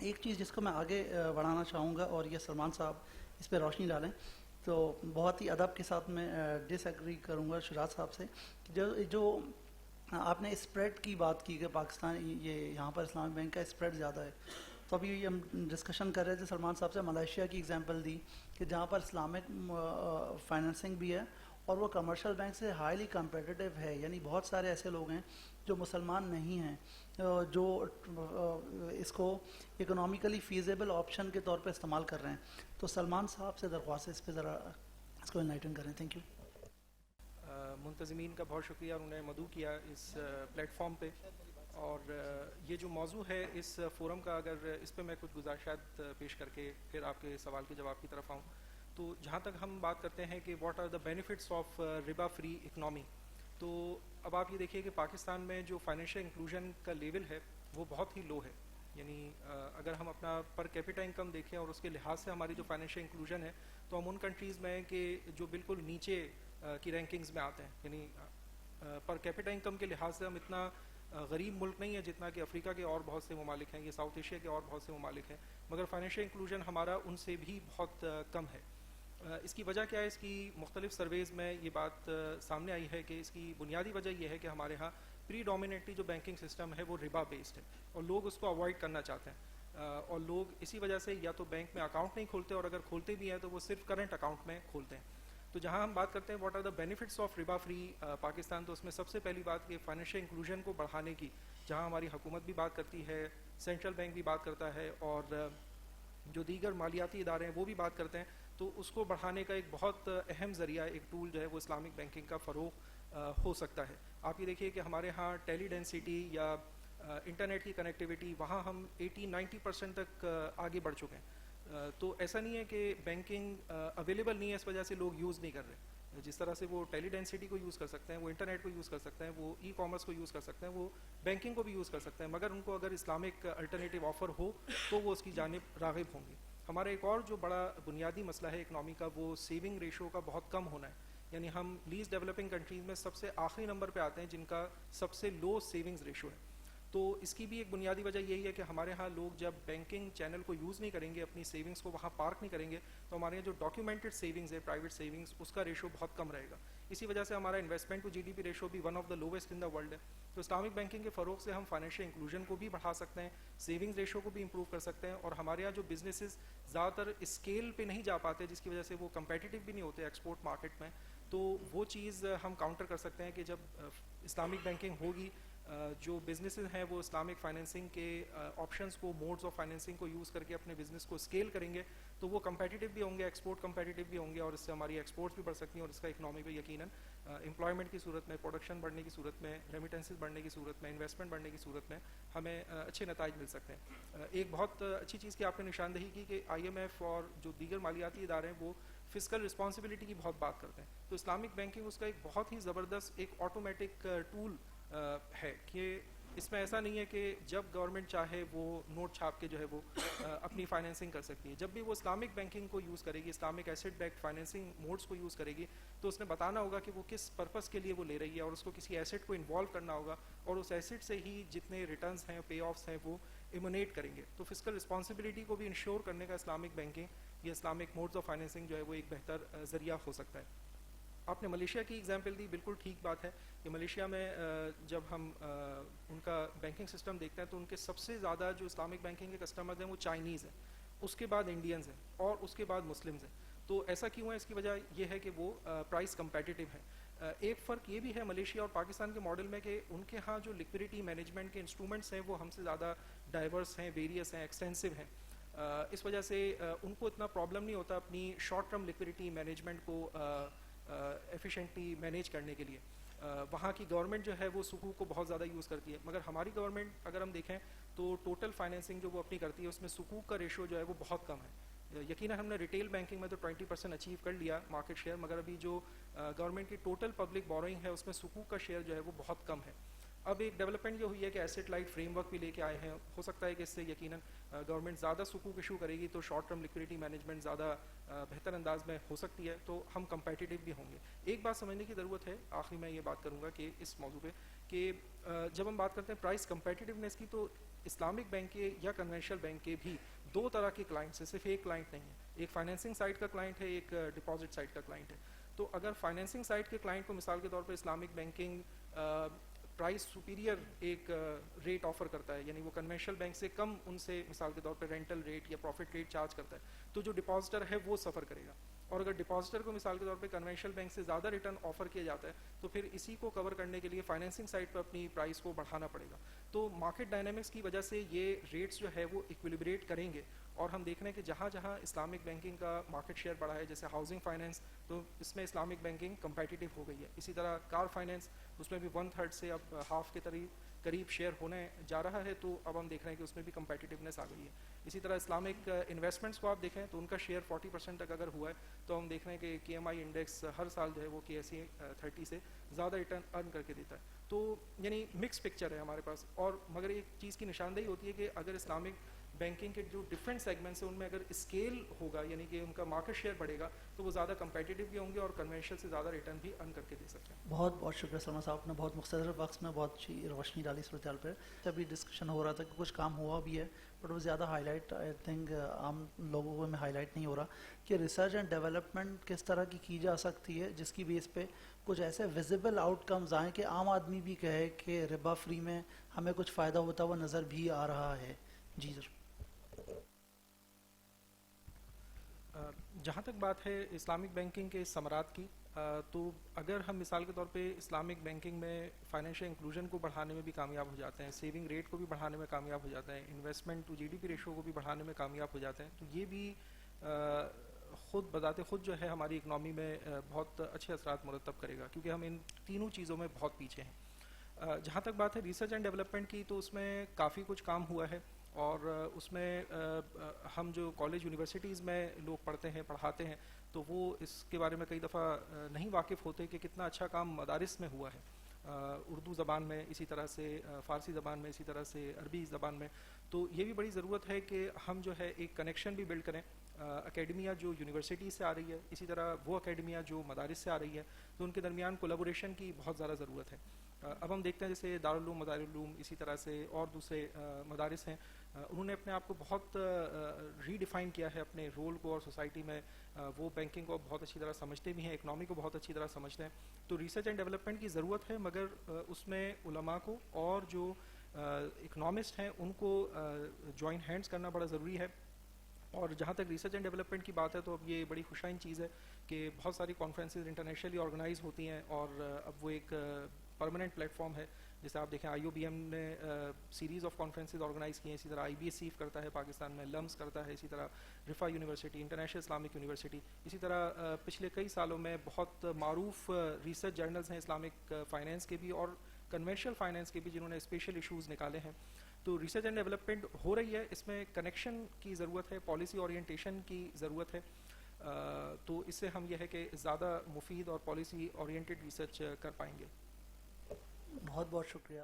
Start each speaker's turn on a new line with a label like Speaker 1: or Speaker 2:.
Speaker 1: एक चीज़ जिसको मैं आगे बढ़ाना चाहूँगा और ये सलमान साहब इस पर रोशनी डालें, तो बहुत ही अदब के साथ मैं डिसएग्री करूँगा शुरात साहब से कि जो जो आपने स्प्रेड की बात की कि पाकिस्तान ये यहाँ पर इस्लामिक बैंक का स्प्रेड ज़्यादा है। तो अभी हम डिस्कशन कर रहे थे सलमान साहब से, मलेशिया की एग्जांपल दी कि जहाँ पर इस्लामिक फाइनेंसिंग भी है और वो कमर्शियल बैंक से हाईली competitive है। यानी बहुत सारे ऐसे लोग हैं जो मुसलमान नहीं हैं, जो इसको इकोनॉमिकली फीजेबल ऑप्शन के तौर पे इस्तेमाल कर रहे हैं। तो सलमान साहब से दरख्वास्त है इस पे ज़रा इसको इनलाइटन करें। Thank you.
Speaker 2: मुंतज़मीन का बहुत शुक्रिया, उन्होंने मदऊ किया इस प्लेटफॉर्म पे। और ये जो मौजू है इस फोरम का, अगर इस पे मैं कुछ गुजारिशात पेश करके फिर आपके सवाल के जवाब की तरफ आऊँ, तो जहाँ तक हम बात करते हैं कि what are the benefits of riba free economy, तो अब आप ये देखिए कि पाकिस्तान में जो फाइनेंशियल इंक्लूजन का लेवल है वो बहुत ही लो है। यानी अगर हम अपना पर कैपिटा इनकम देखें और उसके लिहाज से हमारी जो फाइनेंशियल इंक्लूजन है, तो हम उन कंट्रीज़ में हैं कि जो बिल्कुल नीचे की रैंकिंग्स में आते हैं। यानी पर कैपिटा इनकम के लिहाज से हम इतना गरीब मुल्क नहीं है जितना कि अफ्रीका के और बहुत से ममालिक हैं, ये साउथ एशिया के और बहुत से ममालिक हैं, मगर फाइनेंशियल इंक्लूजन हमारा उनसे भी बहुत कम है। इसकी वजह क्या है? इसकी मुख्तलिफ सर्वेज़ में ये बात सामने आई है कि इसकी बुनियादी वजह यह है कि हमारे यहाँ प्रीडोमिनेटली जो बैंकिंग सिस्टम है वो रिबा बेस्ड है और लोग उसको अवॉइड करना चाहते हैं। और लोग इसी वजह से या तो बैंक में अकाउंट नहीं खोलते, और अगर खोलते भी हैं तो वो सिर्फ करंट अकाउंट में खोलते हैं। तो जहाँ हम बात करते हैं what are the benefits of riba free Pakistan, तो उसमें सबसे पहली बात कि फाइनेंशियल इंक्लूजन को बढ़ाने की, जहाँ हमारी हुकूमत भी बात करती है, सेंट्रल बैंक भी बात करता है, और जो दीगर मालियाती इदारे हैं वो भी बात करते हैं, तो उसको बढ़ाने का एक बहुत अहम ज़रिया, एक टूल जो है वो इस्लामिक बैंकिंग का फ़रोग़ हो सकता है। आप ये देखिए कि हमारे यहाँ टेली डेंसिटी या इंटरनेट की कनेक्टिविटी, वहाँ हम 80-90% तक आगे बढ़ चुके हैं। तो ऐसा नहीं है कि बैंकिंग अवेलेबल नहीं है इस वजह से लोग यूज़ नहीं कर रहे। जिस तरह से वो टेली डेंसिटी को यूज़ कर सकते हैं, वो इंटरनेट को यूज़ कर सकते हैं, वो ई कॉमर्स को यूज़ कर सकते हैं, वो बैंकिंग को भी यूज़ कर सकते हैं, मगर उनको अगर इस्लामिक अल्टरनेटिव ऑफ़र हो तो वो उसकी जानिब राग़िब होंगे। हमारा एक और जो बड़ा बुनियादी मसला है इकनॉमी का, वो सेविंग रेशो का बहुत कम होना है। यानी हम लीस्ट डेवलपिंग कंट्रीज़ में सबसे आखिरी नंबर पे आते हैं जिनका सबसे लो सेविंग्स रेशो है। तो इसकी भी एक बुनियादी वजह यही है कि हमारे यहाँ लोग जब बैंकिंग चैनल को यूज़ नहीं करेंगे, अपनी सेविंग्स को वहाँ पार्क नहीं करेंगे, तो हमारे यहाँ जो डॉक्यूमेंटेड सेविंग्स है, प्राइवेट सेविंग्स, उसका रेशो बहुत कम रहेगा। इसी वजह से हमारा इन्वेस्टमेंट टू जीडीपी रेशो भी one of the lowest in the world है। तो इस्लामिक बैंकिंग के फ़रोग से हम फाइनेंशियल इंक्लूजन को भी बढ़ा सकते हैं, सेविंग्स रेशो को भी इंप्रूव कर सकते हैं, और हमारे यहाँ जो बिजनेसेस ज़्यादातर स्केल पे नहीं जा पाते, जिसकी वजह से वो कंपेटिटिव भी नहीं होते एक्सपोर्ट मार्केट में, तो वो चीज़ हम काउंटर कर सकते हैं कि जब इस्लामिक बैंकिंग होगी, जो बिजनेसेस हैं वो इस्लामिक फाइनेंसिंग के ऑप्शंस को, मोड्स ऑफ फाइनेंसिंग को यूज़ करके अपने बिजनेस को स्केल करेंगे, तो वो कंपेटिटिव भी होंगे, एक्सपोर्ट कंपेटिटिव भी होंगे, और इससे हमारी एक्सपोर्ट्स भी बढ़ सकती हैं, और इसका इकनॉमी पे यकीनन एम्प्लॉयमेंट की सूरत में, प्रोडक्शन बढ़ने की सूरत में, रेमिटेंसेस बढ़ने की सूरत में, इन्वेस्टमेंट बढ़ने की सूरत में हमें अच्छे नताइज मिल सकते हैं। एक बहुत अच्छी चीज़ की आपने निशानदही की कि IMF और जो दीगर मालियाती इदारे हैं वो फिजिकल रिस्पॉन्सिबिलिटी की बहुत बात करते हैं। तो इस्लामिक बैंकिंग उसका एक बहुत ही ज़बरदस्त एक ऑटोमेटिक टूल है कि इसमें ऐसा नहीं है कि जब गवर्नमेंट चाहे वो नोट छाप के जो है वो अपनी फाइनेंसिंग कर सकती है। जब भी वो इस्लामिक बैंकिंग को यूज़ करेगी, Islamic asset backed financing modes को यूज़ करेगी, तो उसने बताना होगा कि वो किस पर्पस के लिए वो ले रही है, और उसको किसी एसेट को इन्वॉल्व करना होगा, और उस एसेट से ही जितने रिटर्न्स हैं, पे ऑफ्स हैं, वो इमोनेट करेंगे। तो फिजिकल रिस्पॉन्सिबिलिटी को भी इंश्योर करने का इस्लामिक बैंकिंग या इस्लामिक मोड्स ऑफ फाइनेंसिंग जो है वो एक बेहतर ज़रिया हो सकता है। आपने मलेशिया की एग्जांपल दी, बिल्कुल ठीक बात है कि मलेशिया में जब हम उनका बैंकिंग सिस्टम देखते हैं तो उनके सबसे ज़्यादा जो इस्लामिक बैंकिंग के कस्टमर्स हैं वो चाइनीज़ हैं, उसके बाद इंडियंस हैं, और उसके बाद मुस्लिम्स हैं। तो ऐसा क्यों है? इसकी वजह यह है कि वो प्राइस कंपेटिटिव है। एक फ़र्क ये भी है मलेशिया और पाकिस्तान के मॉडल में कि उनके यहाँ जो लिक्विडिटी मैनेजमेंट के इंस्ट्रूमेंट्स हैं वो हमसे ज़्यादा डाइवर्स हैं, वेरियस हैं, एक्सटेंसिव हैं। इस वजह से उनको इतना प्रॉब्लम नहीं होता अपनी शॉर्ट टर्म लिक्विडिटी मैनेजमेंट को एफिशिएंटली मैनेज करने के लिए। वहाँ की गवर्नमेंट जो है वो सुकूक को बहुत ज़्यादा यूज़ करती है, मगर हमारी गवर्नमेंट अगर हम देखें तो टोटल फाइनेंसिंग जो वो अपनी करती है उसमें सुकूक का रेशो जो है वो बहुत कम है। यकीनन हमने रिटेल बैंकिंग में तो 20% अचीव कर लिया मार्केट शेयर, मगर अभी जो गवर्नमेंट की टोटल पब्लिक बोरोइंग है उसमें सुकूक का शेयर जो है वो बहुत कम है। अब एक डेवलपमेंट ये हुई है कि एसेट लाइट फ्रेमवर्क भी लेके आए हैं, हो सकता है कि इससे यकीनन गवर्नमेंट ज़्यादा सुकूक इशू करेगी तो शॉर्ट टर्म लिक्विडिटी मैनेजमेंट ज़्यादा बेहतर अंदाज में हो सकती है, तो हम कंपेटिटिव भी होंगे। एक बात समझने की ज़रूरत है, आखिरी में ये बात करूँगा कि इस मौजू पे कि जब हम बात करते हैं प्राइस कंपेटिटिवनेस की, तो इस्लामिक बैंक के या कन्वेंशनल बैंक के भी दो तरह के क्लाइंट्स हैं, सिर्फ एक क्लाइंट नहीं है। एक फाइनेंसिंग साइड का क्लाइंट है, एक डिपॉजिट साइड का क्लाइंट है। तो अगर फाइनेंसिंग साइड के क्लाइंट को मिसाल के तौर पर इस्लामिक बैंकिंग प्राइस सुपीरियर एक रेट ऑफर करता है, यानी वो कन्वेंशनल बैंक से कम उनसे मिसाल के तौर पे रेंटल रेट या प्रॉफिट रेट चार्ज करता है, तो जो डिपॉजिटर है वो सफ़र करेगा। और अगर डिपॉजिटर को मिसाल के तौर पे कन्वेंशनल बैंक से ज़्यादा रिटर्न ऑफर किया जाता है, तो फिर इसी को कवर करने के लिए फाइनेंसिंग साइड पर अपनी प्राइस को बढ़ाना पड़ेगा। तो मार्केट डायनामिक्स की वजह से ये रेट्स जो है वो इक्विलिब्रेट करेंगे। और हम देख रहे हैं कि जहाँ जहाँ इस्लामिक बैंकिंग का मार्केट शेयर बढ़ा है, जैसे हाउसिंग फाइनेंस, तो इसमें इस्लामिक बैंकिंग कंपेटिटिव हो गई है। इसी तरह कार फाइनेंस, उसमें भी 1/3 से अब हाफ के करीब शेयर होने जा रहा है, तो अब हम देख रहे हैं कि उसमें भी कंपेटिटिवनेस आ गई है। इसी तरह इस्लामिक इन्वेस्टमेंट्स को आप देखें तो उनका शेयर 40% तक अगर हुआ है, तो हम देख रहे हैं कि KMI इंडेक्स हर साल जो है वो KSE 30 से ज़्यादा रिटर्न अर्न करके देता है। तो यानी मिक्स पिक्चर है हमारे पास। और मगर एक चीज़ की निशानदेही होती है कि अगर इस्लामिक बैंकिंग के जो डिफरेंट सेगमेंट्स हैं उनमें अगर स्केल होगा, यानी कि उनका मार्केट शेयर बढ़ेगा, तो वो ज़्यादा कंपेटिटिव भी होंगे और कन्वेंशनल से ज़्यादा रिटर्न भी अर्न करके दे सकते हैं।
Speaker 1: बहुत बहुत शुक्रिया सलमान साहब, आपने बहुत मुख्तसर वक्त में बहुत अच्छी रोशनी डाली सूरत हाल पर। अभी डिस्कशन हो रहा था कि कुछ काम हुआ भी है, बट वो ज़्यादा हाईलाइट आई थिंक आम लोगों में हाईलाइट नहीं हो रहा कि रिसर्च एंड डेवलपमेंट किस तरह की जा सकती है जिसकी बेस पे कुछ ऐसे विजिबल आउटकम्स आएँ कि आम आदमी भी कहे कि रिबा फ्री में हमें कुछ फ़ायदा होता हुआ नज़र भी आ रहा है। जी सर।
Speaker 2: जहाँ तक बात है इस्लामिक बैंकिंग के समरात की, तो अगर हम मिसाल के तौर पे इस्लामिक बैंकिंग में फाइनेंशियल इंक्लूजन को बढ़ाने में भी कामयाब हो जाते हैं, सेविंग रेट को भी बढ़ाने में कामयाब हो जाते हैं, इन्वेस्टमेंट टू GDP रेशो को भी बढ़ाने में कामयाब हो जाते हैं, तो ये भी ख़ुद बताते ख़ुद जो है हमारी इकनॉमी में बहुत अच्छे असरात मुरतब करेगा, क्योंकि हम इन तीनों चीज़ों में बहुत पीछे हैं। जहाँ तक बात है रिसर्च एंड डेवलपमेंट की, तो उसमें काफ़ी कुछ काम हुआ है। और उसमें हम जो कॉलेज यूनिवर्सिटीज़ में लोग पढ़ते हैं पढ़ाते हैं, तो वो इसके बारे में कई दफ़ा नहीं वाकिफ़ होते कि कितना अच्छा काम मदारिस में हुआ है, उर्दू ज़बान में, इसी तरह से फ़ारसी ज़बान में, इसी तरह से अरबी ज़बान में। तो ये भी बड़ी ज़रूरत है कि हम जो है एक कनेक्शन भी बिल्ड करें, अकेडमिया जो यूनिवर्सिटी से आ रही है, इसी तरह वो अकेडमिया जो मदारिस से आ रही है, तो उनके दरमियान कोलैबोरेशन की बहुत ज़्यादा ज़रूरत है। अब हम देखते हैं जैसे दारुल उलूम, मदारिल उलूम, इसी तरह से और दूसरे मदारिस हैं, उन्होंने अपने आप को बहुत रीडिफ़ाइन किया है अपने रोल को और सोसाइटी में। वो बैंकिंग को बहुत अच्छी तरह समझते भी हैं, इकनॉमी को बहुत अच्छी तरह समझते हैं। तो रिसर्च एंड डेवलपमेंट की ज़रूरत है, मगर उसमें उलमा को और जो इकनॉमिस्ट हैं उनको जॉइन हैंड्स करना बड़ा ज़रूरी है। और जहाँ तक रिसर्च एंड डेवलपमेंट की बात है, तो अब ये बड़ी खुशाइन चीज़ है कि बहुत सारी कॉन्फ्रेंसेज इंटरनेशनली ऑर्गेनाइज होती हैं, और अब वो एक परमानेंट प्लेटफॉर्म है। जैसे आप देखें IOBM ने सीरीज़ ऑफ कॉन्फ्रेंसेज ऑर्गेनाइज किए हैं, इसी तरह IBSCF करता है पाकिस्तान में, लम्स करता है, इसी तरह रिफा यूनिवर्सिटी, इंटरनेशनल इस्लामिक यूनिवर्सिटी, इसी तरह पिछले कई सालों में बहुत मारूफ रिसर्च जर्नल्स हैं इस्लामिक फाइनेंस के भी और कन्वेंशनल फाइनेंस के भी, जिन्होंने स्पेशल इशूज़ निकाले हैं। तो रिसर्च एंड डेवलपमेंट हो रही है, इसमें कनेक्शन की ज़रूरत है, पॉलिसी ओरिएंटेशन की ज़रूरत है। तो इससे हम यह है कि ज़्यादा मुफीद और पॉलिसी ओरिएंटेड रिसर्च कर पाएंगे।
Speaker 1: बहुत बहुत शुक्रिया।